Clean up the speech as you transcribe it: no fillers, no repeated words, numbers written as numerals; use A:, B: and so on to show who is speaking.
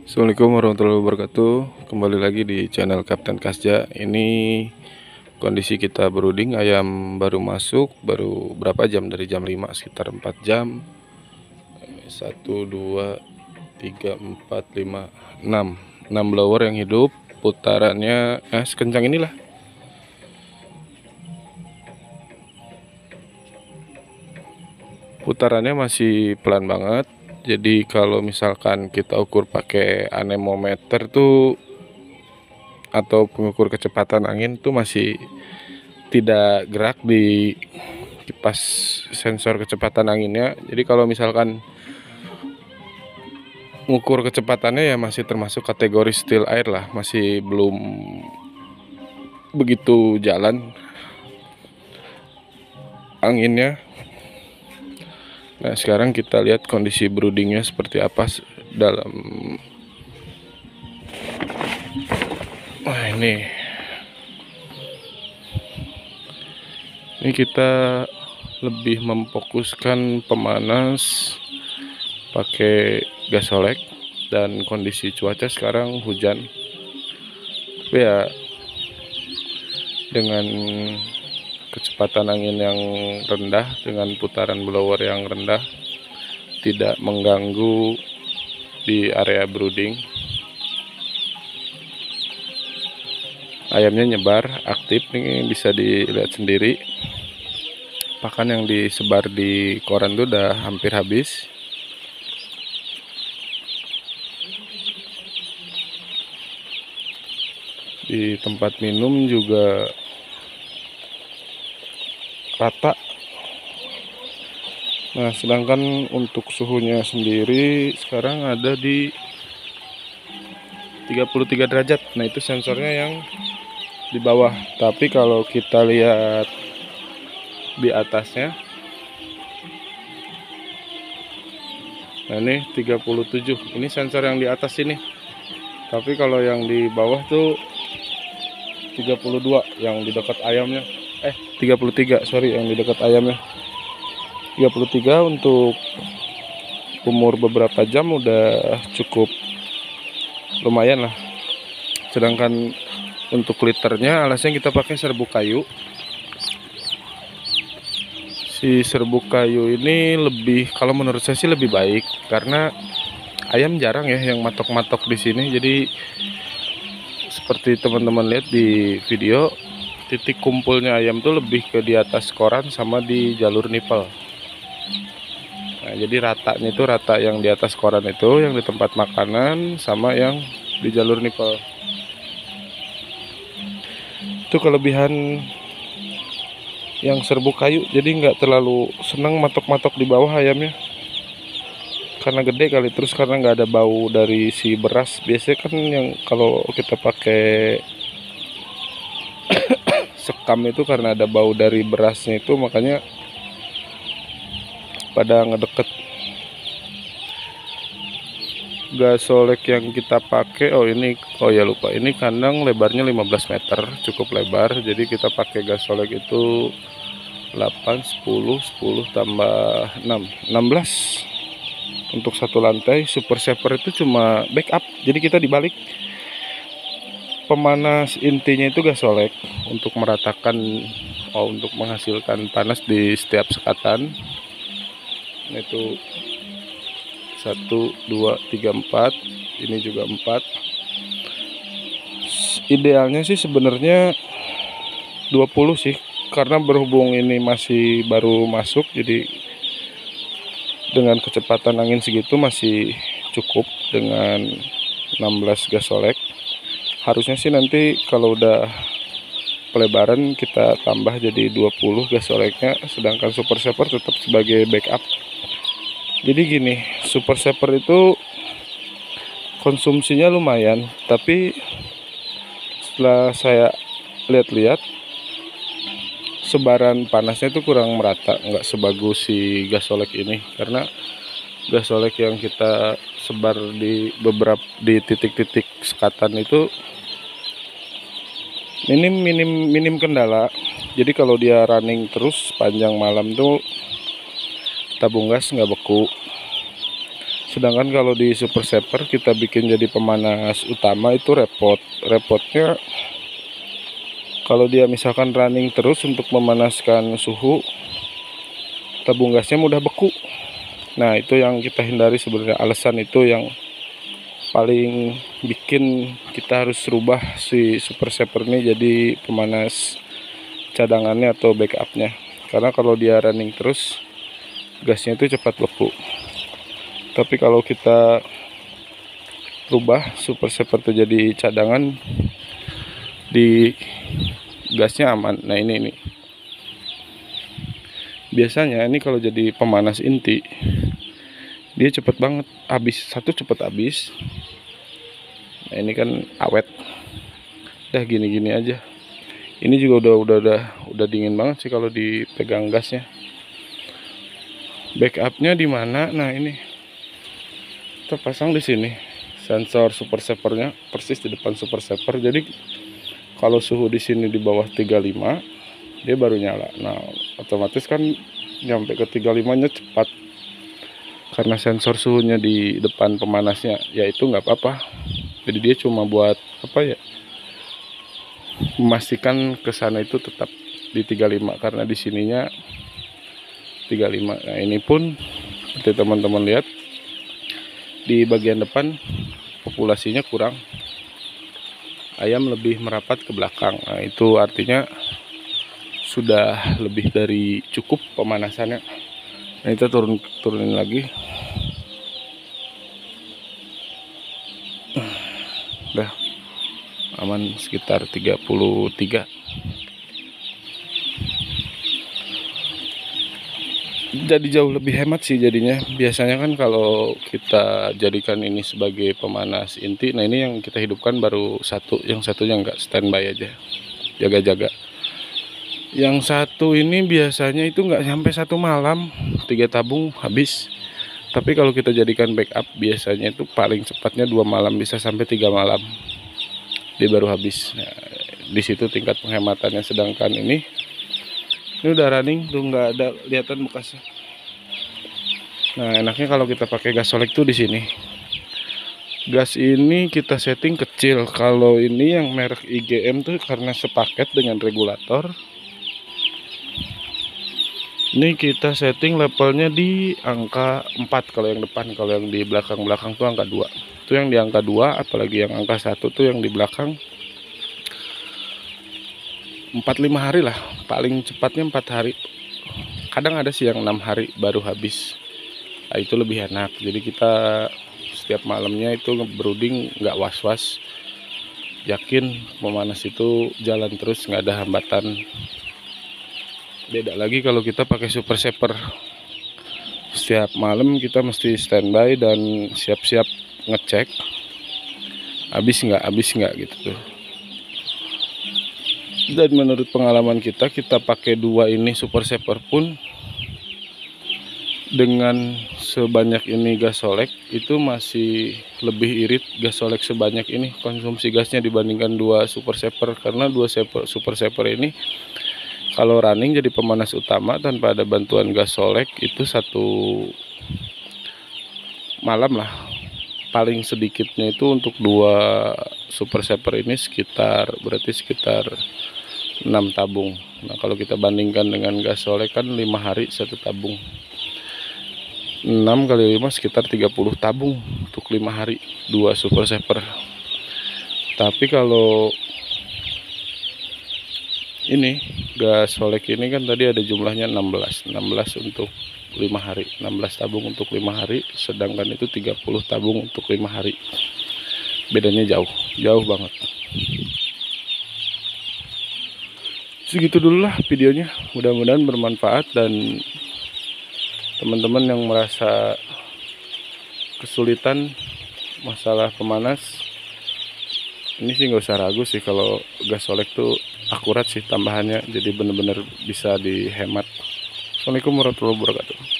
A: Assalamualaikum warahmatullahi wabarakatuh. Kembali lagi di channel Kapten Kasja. Ini kondisi kita brooding, ayam baru masuk, baru berapa jam, dari jam 5, sekitar 4 jam. 1 2 3 4 5 6 blower yang hidup. Putarannya sekencang inilah. Putarannya masih pelan banget. Jadi kalau misalkan kita ukur pakai anemometer tuh atau pengukur kecepatan angin tuh masih tidak gerak di kipas sensor kecepatan anginnya. Jadi kalau misalkan mengukur kecepatannya ya masih termasuk kategori still air lah, masih belum begitu jalan anginnya. Nah, sekarang kita lihat kondisi broodingnya seperti apa dalam. Wah, ini kita lebih memfokuskan pemanas pakai gasolek, dan kondisi cuaca sekarang hujan. Tapi ya dengan kecepatan angin yang rendah, dengan putaran blower yang rendah, tidak mengganggu di area brooding. Ayamnya nyebar, aktif nih, bisa dilihat sendiri. Pakan yang disebar di koran itu udah hampir habis. Di tempat minum juga rata. Nah, sedangkan untuk suhunya sendiri sekarang ada di 33 derajat. Nah, itu sensornya yang di bawah. Tapi kalau kita lihat di atasnya, nah ini 37. Ini sensor yang di atas ini. Tapi kalau yang di bawah tuh 32, yang di dekat ayamnya. 33, sorry, yang di dekat ayamnya 33. Untuk umur beberapa jam udah cukup lumayan lah. Sedangkan untuk liternya, alasnya kita pakai serbuk kayu. Si serbuk kayu ini lebih, kalau menurut saya sih lebih baik, karena ayam jarang ya yang matok-matok di sini. Jadi seperti teman-teman lihat di video, titik kumpulnya ayam tuh lebih ke di atas koran sama di jalur nipel. Nah, jadi ratanya itu rata yang di atas koran itu, yang di tempat makanan, sama yang di jalur nipel. Itu kelebihan yang serbuk kayu. Jadi nggak terlalu senang matok-matok di bawah ayamnya, karena gede kali, terus karena nggak ada bau dari si beras. Biasanya kan yang kalau kita pakai sekam itu karena ada bau dari berasnya itu, makanya pada ngedeket. Gasolek yang kita pakai, lupa, ini kandang lebarnya 15 meter, cukup lebar. Jadi kita pakai gasolek itu 8, 10 tambah 6, 16 untuk satu lantai. Super saver itu cuma backup, jadi kita dibalik. Pemanas intinya itu gasolek untuk meratakan, untuk menghasilkan panas di setiap sekatan. Itu 1, 2, 3, 4. Ini juga 4. Idealnya sih sebenarnya 20 sih, karena berhubung ini masih baru masuk, jadi dengan kecepatan angin segitu masih cukup dengan 16 gasolek. Harusnya sih nanti kalau udah pelebaran kita tambah jadi 20 gasoleknya, sedangkan super saver tetap sebagai backup. Jadi gini, super saver itu konsumsinya lumayan, tapi setelah saya lihat-lihat, sebaran panasnya itu kurang merata, nggak sebagus si gasolek ini. Karena gasolek yang kita sebar di titik-titik sekatan itu minim kendala. Jadi kalau dia running terus panjang malam tuh tabung gas nggak beku. Sedangkan kalau di super saver kita bikin jadi pemanas utama itu repotnya kalau dia misalkan running terus untuk memanaskan suhu, tabung gasnya mudah beku. Nah itu yang kita hindari sebenarnya, alasan itu yang paling bikin kita harus rubah si super saver ini jadi pemanas cadangannya atau backupnya. Karena kalau dia running terus, gasnya itu cepat beku. Tapi kalau kita rubah super saver itu jadi cadangan, di gasnya aman. Nah ini biasanya ini kalau jadi pemanas inti, dia cepet banget habis, cepet habis. Nah ini kan awet, dah gini-gini aja. Ini juga udah dingin banget sih kalau dipegang gasnya. Backupnya di mana? Nah ini terpasang di sini sensor super savernya persis di depan super saver. Jadi kalau suhu di sini di bawah 35 dia baru nyala. Nah otomatis kan nyampe ke 35-nya cepat karena sensor suhunya di depan pemanasnya. Ya itu nggak apa-apa, jadi dia cuma buat apa ya, memastikan ke sana itu tetap di 35 karena di sininya 35. Nah ini pun seperti teman-teman lihat, di bagian depan populasinya kurang, ayam lebih merapat ke belakang. Nah itu artinya sudah lebih dari cukup pemanasannya. Nah kita turunin lagi, udah aman sekitar 33. Jadi jauh lebih hemat sih jadinya. Biasanya kan kalau kita jadikan ini sebagai pemanas inti, nah ini yang kita hidupkan baru satu, yang satunya enggak, standby aja, jaga-jaga. Yang satu ini biasanya itu nggak sampai 1 malam, 3 tabung habis. Tapi kalau kita jadikan backup biasanya itu paling cepatnya 2 malam, bisa sampai 3 malam dia baru habis. Nah, di situ tingkat penghematannya. Sedangkan ini udah running tuh, nggak ada kelihatan bekasnya. Nah enaknya kalau kita pakai gas solek tuh di sini. Gas ini kita setting kecil. Kalau ini yang merek IGM tuh karena sepaket dengan regulator. Ini kita setting levelnya di angka 4 kalau yang depan. Kalau yang di belakang-belakang tuh angka 2. Itu yang di angka 2, apalagi yang angka 1 tuh yang di belakang 4-5 hari lah, paling cepatnya 4 hari. Kadang ada sih yang 6 hari baru habis. Nah, itu lebih enak. Jadi kita setiap malamnya itu brooding nggak was-was, yakin pemanas itu jalan terus, nggak ada hambatan. Beda lagi kalau kita pakai super saver. Setiap malam kita mesti standby dan siap-siap ngecek habis nggak gitu tuh. Dan menurut pengalaman kita pakai 2 ini super saver pun dengan sebanyak ini gas solek itu masih lebih irit gas solek sebanyak ini konsumsi gasnya dibandingkan 2 super saver. Karena 2 super saver ini kalau running jadi pemanas utama tanpa ada bantuan gas solek itu 1 malam lah. Paling sedikitnya itu untuk 2 super saver ini berarti sekitar 6 tabung. Nah kalau kita bandingkan dengan gas solek kan 5 hari 1 tabung, 6 kali 5 sekitar 30 tabung untuk 5 hari 2 super saver. Tapi kalau ini gas solek ini kan tadi ada jumlahnya 16 untuk 5 hari, 16 tabung untuk 5 hari, sedangkan itu 30 tabung untuk 5 hari. Bedanya jauh banget. Segitu dulu lah videonya, mudah-mudahan bermanfaat. Dan teman-teman yang merasa kesulitan masalah pemanas, ini sih nggak usah ragu sih, kalau gas solek tuh akurat sih tambahannya, jadi bener-bener bisa dihemat. Assalamualaikum warahmatullahi wabarakatuh.